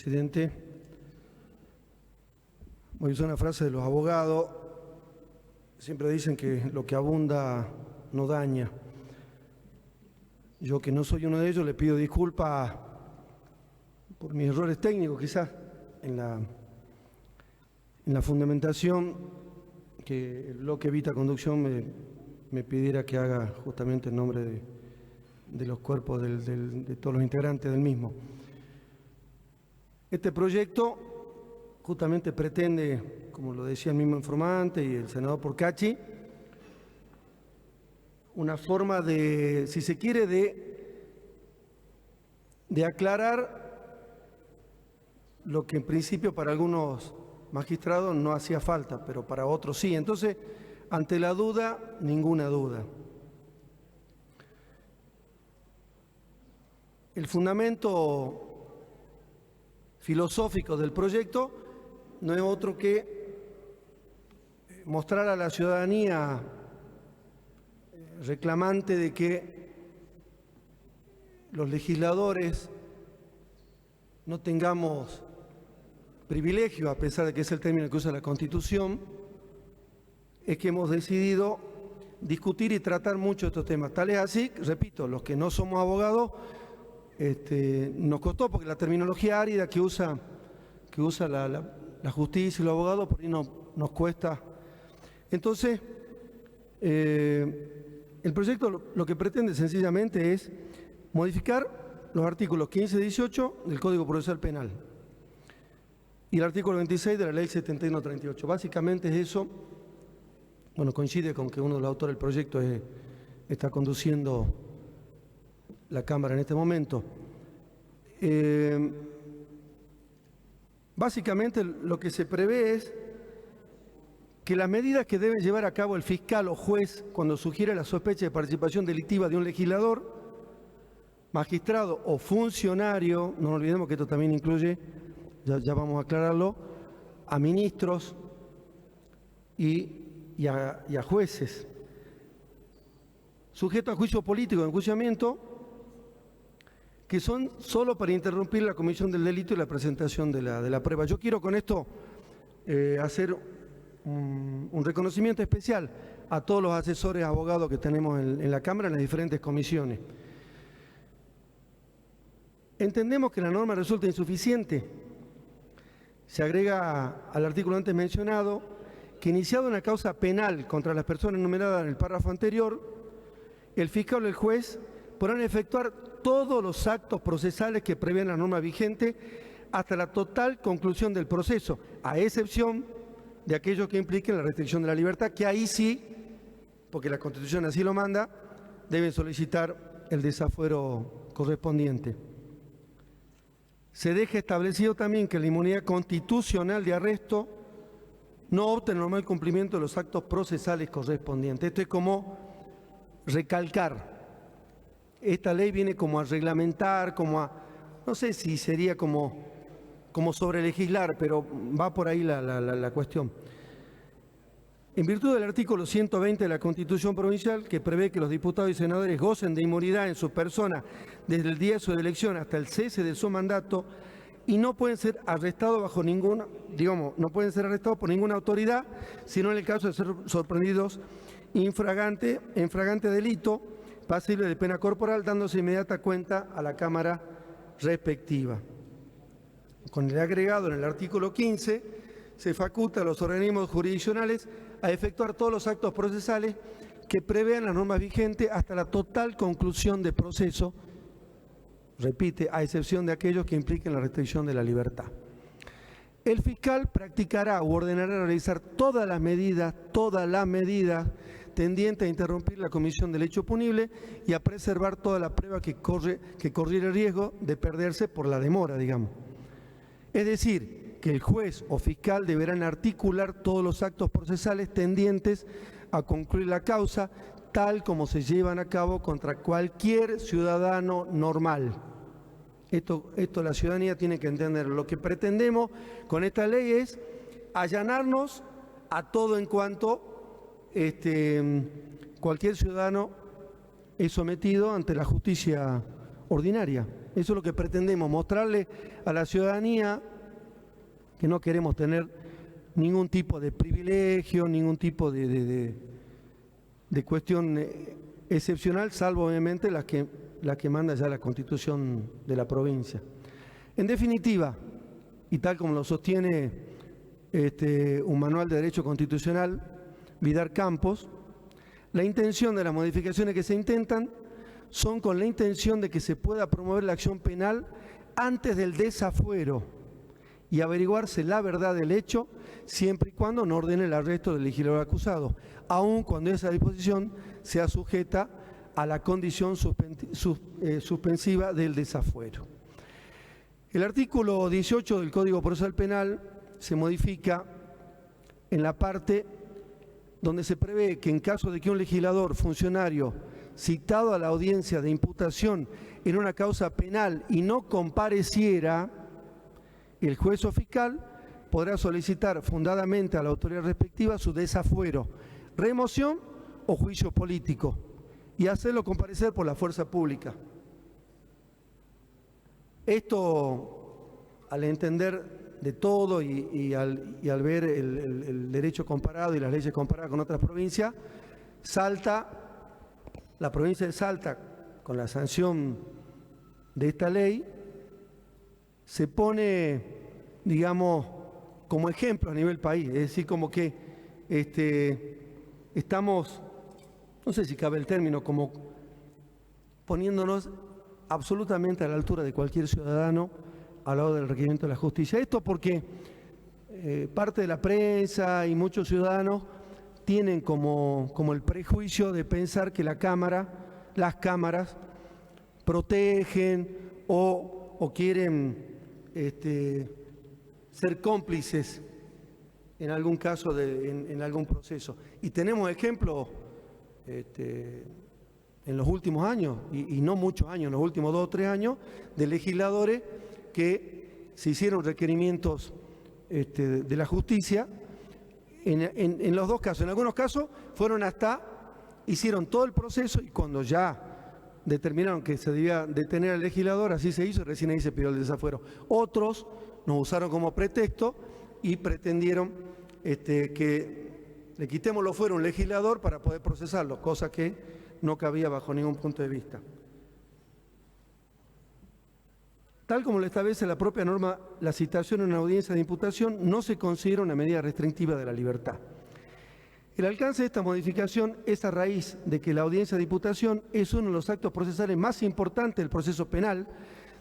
presidente. Voy a usar una frase de los abogados. Siempre dicen que lo que abunda no daña. Yo, que no soy uno de ellos, le pido disculpas por mis errores técnicos, quizás, en la fundamentación que el bloque Vita Conducción me pidiera que haga justamente en nombre de los cuerpos de todos los integrantes del mismo. Este proyecto justamente pretende, como lo decía el mismo informante y el senador Porcachi, una forma de, si se quiere, de aclarar lo que en principio para algunos magistrados no hacía falta, pero para otros sí. Entonces, ante la duda, ninguna duda. El fundamento filosófico del proyecto no es otro que mostrar a la ciudadanía reclamante de que los legisladores no tengamos privilegio, a pesar de que es el término que usa la Constitución, es que hemos decidido discutir y tratar mucho estos temas. Tal es así, repito, los que no somos abogados, nos costó, porque la terminología árida que usa la justicia y los abogados, por ahí nos cuesta. Entonces, el proyecto lo que pretende sencillamente es modificar los artículos 15 y 18 del Código Procesal Penal y el artículo 26 de la Ley 7138. Básicamente es eso. Bueno, coincide con que uno de los autores del proyecto está conduciendo la Cámara en este momento. Básicamente lo que se prevé es que las medidas que debe llevar a cabo el fiscal o juez cuando sugiere la sospecha de participación delictiva de un legislador, magistrado o funcionario, no olvidemos que esto también incluye, ya vamos a aclararlo, a ministros y a jueces, sujetos a juicio político de enjuiciamiento, que son solo para interrumpir la comisión del delito y la presentación de la prueba. Yo quiero con esto hacer un reconocimiento especial a todos los asesores abogados que tenemos en la Cámara, en las diferentes comisiones. Entendemos que la norma resulta insuficiente. Se agrega al artículo antes mencionado que, iniciada una causa penal contra las personas enumeradas en el párrafo anterior, el fiscal o el juez podrán efectuar todos los actos procesales que prevén la norma vigente hasta la total conclusión del proceso, a excepción de aquellos que impliquen la restricción de la libertad, que ahí sí, porque la Constitución así lo manda, deben solicitar el desafuero correspondiente. Se deja establecido también que la inmunidad constitucional de arresto no opta en el normal cumplimiento de los actos procesales correspondientes. Esto es como recalcar. Esta ley viene como a reglamentar, como a, no sé si sería como sobre legislar, pero va por ahí la cuestión. En virtud del artículo 120 de la Constitución Provincial, que prevé que los diputados y senadores gocen de inmunidad en su persona desde el día de su elección hasta el cese de su mandato, y no pueden ser arrestados bajo ninguna, no pueden ser arrestados por ninguna autoridad, sino en el caso de ser sorprendidos en fragante delito, pasible de pena corporal, dándose inmediata cuenta a la Cámara respectiva. Con el agregado en el artículo 15, se faculta a los organismos jurisdiccionales a efectuar todos los actos procesales que prevean las normas vigentes hasta la total conclusión del proceso, repite, a excepción de aquellos que impliquen la restricción de la libertad. El fiscal practicará u ordenará realizar todas las medidas tendientes a interrumpir la comisión del hecho punible y a preservar toda la prueba que corriera el riesgo de perderse por la demora, digamos. Es decir, que el juez o fiscal deberán articular todos los actos procesales tendientes a concluir la causa, tal como se llevan a cabo contra cualquier ciudadano normal. Esto la ciudadanía tiene que entender. Lo que pretendemos con esta ley es allanarnos a todo en cuanto cualquier ciudadano es sometido ante la justicia ordinaria. Eso es lo que pretendemos, mostrarle a la ciudadanía que no queremos tener ningún tipo de privilegio, ningún tipo de cuestión excepcional, salvo obviamente la que manda ya la Constitución de la provincia. En definitiva, y tal como lo sostiene un manual de derecho constitucional, Vidar Campos, la intención de las modificaciones que se intentan son con la intención de que se pueda promover la acción penal antes del desafuero y averiguarse la verdad del hecho, siempre y cuando no ordene el arresto del legislador acusado, aun cuando esa disposición sea sujeta a la condición suspensiva del desafuero. El artículo 18 del Código Procesal Penal se modifica en la parte donde se prevé que en caso de que un legislador, funcionario, citado a la audiencia de imputación en una causa penal y no compareciera, el juez o fiscal podrá solicitar fundadamente a la autoridad respectiva su desafuero, remoción o juicio político y hacerlo comparecer por la fuerza pública. Esto, al entender de todo y al ver el derecho comparado y las leyes comparadas con otras provincias, la provincia de Salta, con la sanción de esta ley, se pone, digamos, como ejemplo a nivel país. Es decir, como que estamos, no sé si cabe el término, como poniéndonos absolutamente a la altura de cualquier ciudadano al lado del requerimiento de la justicia. Esto porque parte de la prensa y muchos ciudadanos tienen como el prejuicio de pensar que las cámaras protegen o quieren ser cómplices en algún caso, en algún proceso. Y tenemos ejemplos en los últimos años, y no muchos años, en los últimos 2 o 3 años, de legisladores que se hicieron requerimientos de la justicia en los dos casos. En algunos casos hicieron todo el proceso y cuando ya determinaron que se debía detener al legislador, así se hizo y recién ahí se pidió el desafuero. Otros nos usaron como pretexto y pretendieron que le quitemos los fueros a un legislador para poder procesarlo, cosa que no cabía bajo ningún punto de vista. Tal como lo establece la propia norma, la citación en una audiencia de imputación no se considera una medida restrictiva de la libertad. El alcance de esta modificación es a raíz de que la audiencia de imputación es uno de los actos procesales más importantes del proceso penal,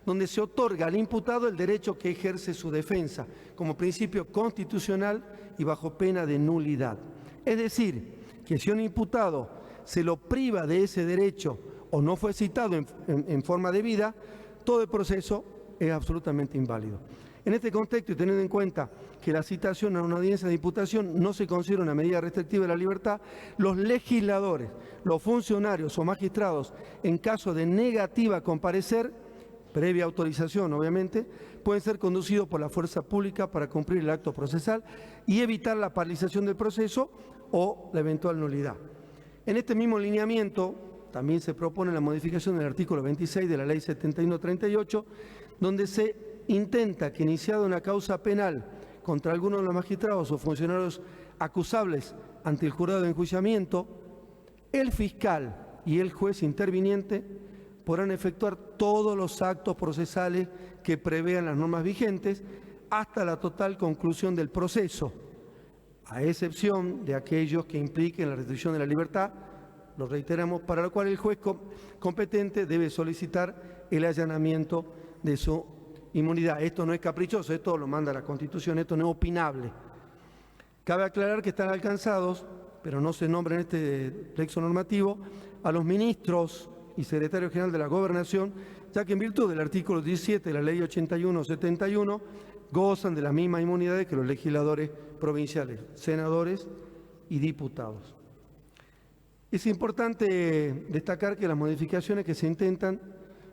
donde se otorga al imputado el derecho que ejerce su defensa, como principio constitucional y bajo pena de nulidad. Es decir, que si un imputado se lo priva de ese derecho o no fue citado en forma debida, todo el proceso es absolutamente inválido. En este contexto y teniendo en cuenta que la citación a una audiencia de imputación no se considera una medida restrictiva de la libertad, los legisladores, los funcionarios o magistrados, en caso de negativa a comparecer, previa autorización obviamente, pueden ser conducidos por la fuerza pública para cumplir el acto procesal y evitar la paralización del proceso o la eventual nulidad. En este mismo lineamiento también se propone la modificación del artículo 26 de la Ley 7138, donde se intenta que, iniciada una causa penal contra alguno de los magistrados o funcionarios acusables ante el jurado de enjuiciamiento, el fiscal y el juez interviniente podrán efectuar todos los actos procesales que prevean las normas vigentes hasta la total conclusión del proceso, a excepción de aquellos que impliquen la restricción de la libertad, lo reiteramos, para lo cual el juez competente debe solicitar el allanamiento de su inmunidad. Esto no es caprichoso, esto lo manda la Constitución, esto no es opinable. Cabe aclarar que están alcanzados, pero no se nombra en este texto normativo, a los ministros y secretario general de la Gobernación, ya que en virtud del artículo 17 de la Ley 81/71 gozan de las mismas inmunidades que los legisladores provinciales, senadores y diputados. Es importante destacar que las modificaciones que se intentan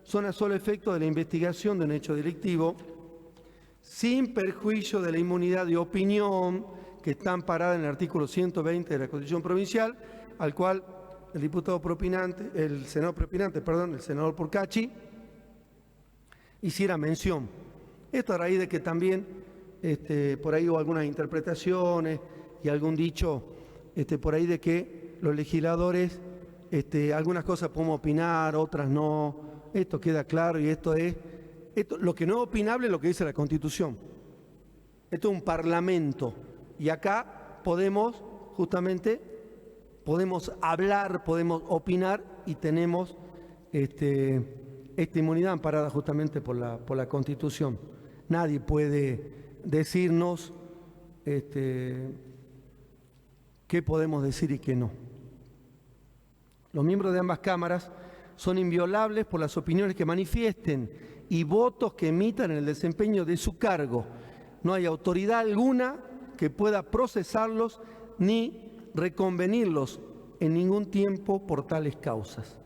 son a solo efecto de la investigación de un hecho delictivo, sin perjuicio de la inmunidad de opinión que está amparada en el artículo 120 de la Constitución Provincial, al cual el senador Porcacci, hiciera mención. Esto a raíz de que también por ahí hubo algunas interpretaciones y algún dicho por ahí de que los legisladores algunas cosas podemos opinar, otras no. Esto queda claro y lo que no es opinable es lo que dice la Constitución. Esto es un parlamento y acá podemos hablar, podemos opinar y tenemos esta inmunidad amparada justamente por la Constitución. Nadie puede decirnos qué podemos decir y qué no. Los miembros de ambas cámaras son inviolables por las opiniones que manifiesten y votos que emitan en el desempeño de su cargo. No hay autoridad alguna que pueda procesarlos ni reconvenirlos en ningún tiempo por tales causas.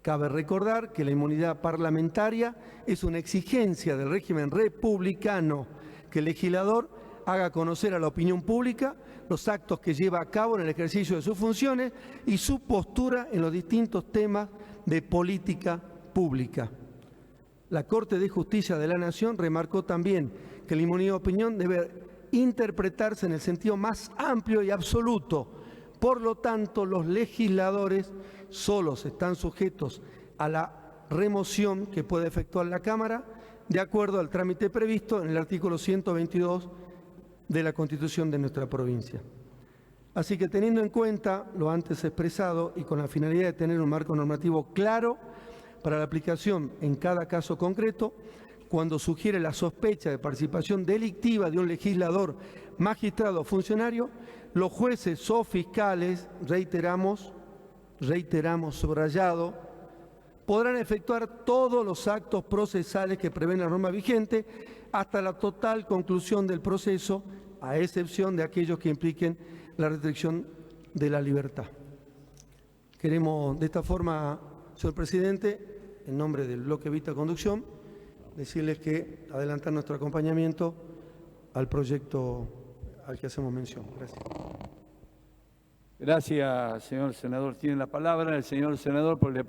Cabe recordar que la inmunidad parlamentaria es una exigencia del régimen republicano, que el legislador haga conocer a la opinión pública los actos que lleva a cabo en el ejercicio de sus funciones y su postura en los distintos temas de política pública. La Corte de Justicia de la Nación remarcó también que la inmunidad de opinión debe interpretarse en el sentido más amplio y absoluto. Por lo tanto, los legisladores solos están sujetos a la remoción que puede efectuar la Cámara de acuerdo al trámite previsto en el artículo 122 de la Constitución de nuestra provincia. Así que teniendo en cuenta lo antes expresado y con la finalidad de tener un marco normativo claro para la aplicación en cada caso concreto, cuando sugiere la sospecha de participación delictiva de un legislador, magistrado o funcionario, los jueces o fiscales, reiteramos subrayado, podrán efectuar todos los actos procesales que prevé la norma vigente hasta la total conclusión del proceso, a excepción de aquellos que impliquen la restricción de la libertad. Queremos de esta forma, señor presidente, en nombre del bloque Vista Conducción, decirles que adelantar nuestro acompañamiento al proyecto al que hacemos mención. Gracias. Gracias, señor senador. Tiene la palabra el señor senador por el